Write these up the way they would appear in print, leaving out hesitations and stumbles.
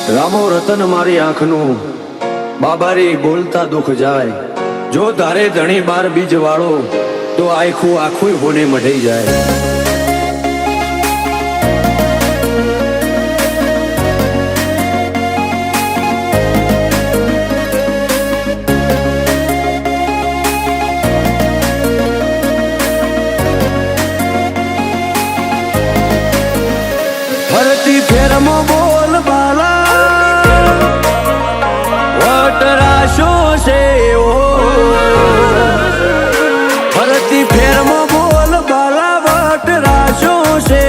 રામો રતન મારી આંખનું બાબારી બોલતા દુખ જાય જો ધારે ધણી બાર બીજ વાળો તો આખું આખું હોને મઢી જાય ફરતી ફેરમો બોલ બાલા વટરાશો છે ફરતી ફેરમો બોલ બાલા વટરાશો છે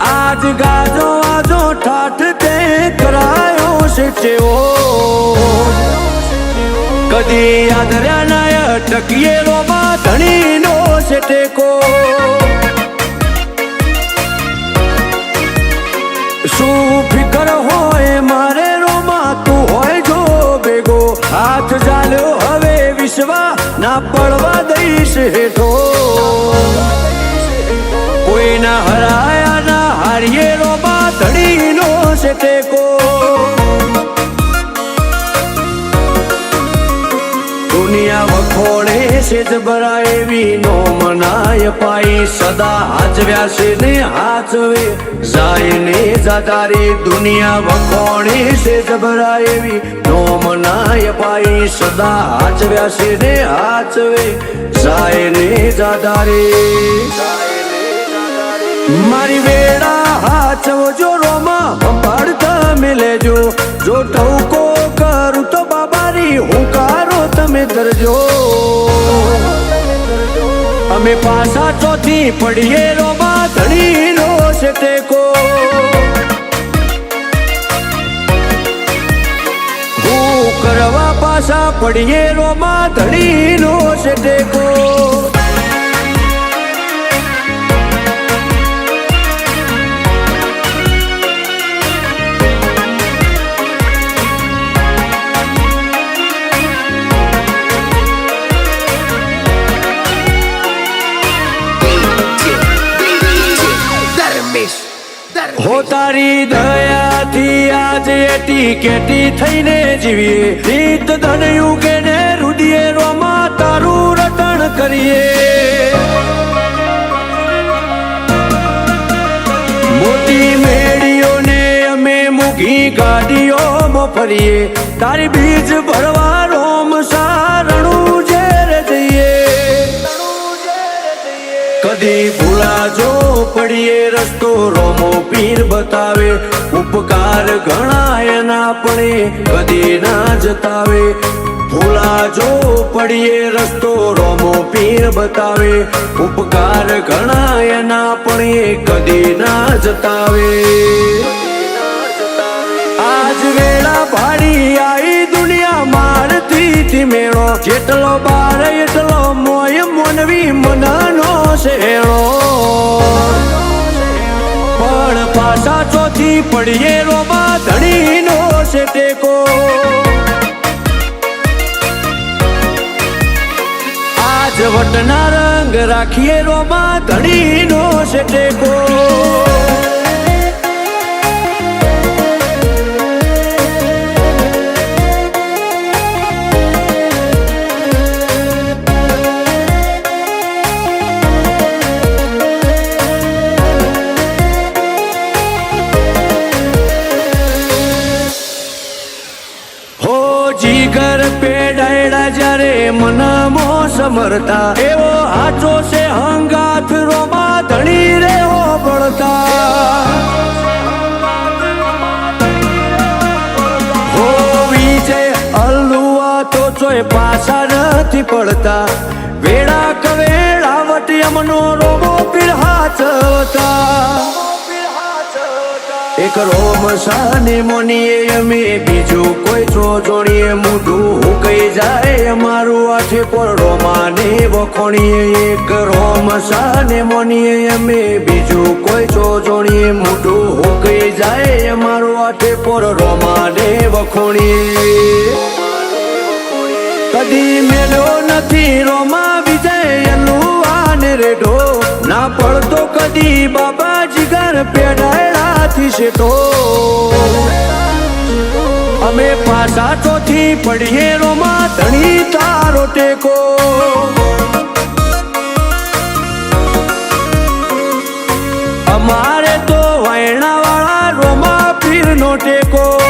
આજ ગાજો આજો ઠાઠ તે કરાયો છે કદી આદર્યા નાય ટકીએ રોમાં ધણીનો છે ટેકો શું ફિકર હોય મારે રોમા તું હોય જો બેગો હાથ ચાલ્યો હવે વિશ્વા ના પડવા દઈશ હેઠો કોઈના હરાયા ના હારીએ રોમા ધડીનો છે ટેકો દુનિયા વખોડે છે જબરા એવી નો મનાય પાઈ સદા હાચવ્યા છે ને હાચવે જાય ને જાતારી દુનિયા વખોડે છે જબરા એવી નો મનાય પાઈ સદા હાચવ્યા છે ને હાચવે જાય ને જાતારી મારી વેળા હાચવજો રોમા સંભાળતા મિલેજો જો ટવકો કરું તો બાબારી હુંકારો તમે ધરજો અમે પાછા ચોથી પડીએ રોમા ધણીનો છે ટેકો હું કરવા પાછા પડીએ રોમા ધણીનો છે ટેકો હો તારી દયાથી આજે એટી કેટી થઈને જીવીએ રીત ધન યુગે ને રુદિયે રોમા તારું રટણ કરીએ મોટી મેળીઓને અમે મૂકી ગાડીઓમાં ફરીએ તારી બીજ ભરવા રોમ સારણું ઝેર જઈએ કદી ભૂલાજો પડીએ રસ્તો રોમો પીર બતાવે ઉપકાર ઘણા એના પડે કદી ના જતાવે ભૂલાજો પડીએ રસ્તો રોમો પીર બતાવે ઉપકાર ઘણા એના પડે કદી ના જતાવે આજ વેળા ભાડી આઈ દુનિયા મારથી મેળો જેટલો બાર એટલો મોય મોનવી મનનો શેળો પણ પાછા ચોથી પડીએ રોમા ધણીનો છે ટેકો આજ વટના રંગ રાખીએ રોમા ધણીનો છે ટેકો જીગર પેડાયડા જ્યારે મનમો સમરતા એવો હાચો છે હંગાથ રોમા ધણી રે હો પડતા હો વિજય અલ્લુઆ તો ચોય પાછા નથી પડતા વેળા કવેળા વટી અમનો રોમો પીર હાચવતા એક રોમ સાને મોનીએ અમે બીજું કોઈ જોણીએ મોઢું હુકાઈ જાય અમારું આઠે પર રોમાને વખોણીએ એક રોમ સાને મોનીએ અમે બીજું કોઈ જોણીએ મોઢું હુકાઈ જાય અમારું આઠે પર રોમાને વખોણીએ કદી મેલ્યો નથી રોમા વિજય અલ્લુઆને રેઢો ના પડતો કદી બાબા જીગર પેડાયડાથી શેઠો ખોટા સાચોથી પડીએ રોમાં ધણી તારો ટેકો અમારે તો વાયણા વાળા રોમા પીરનો ટેકો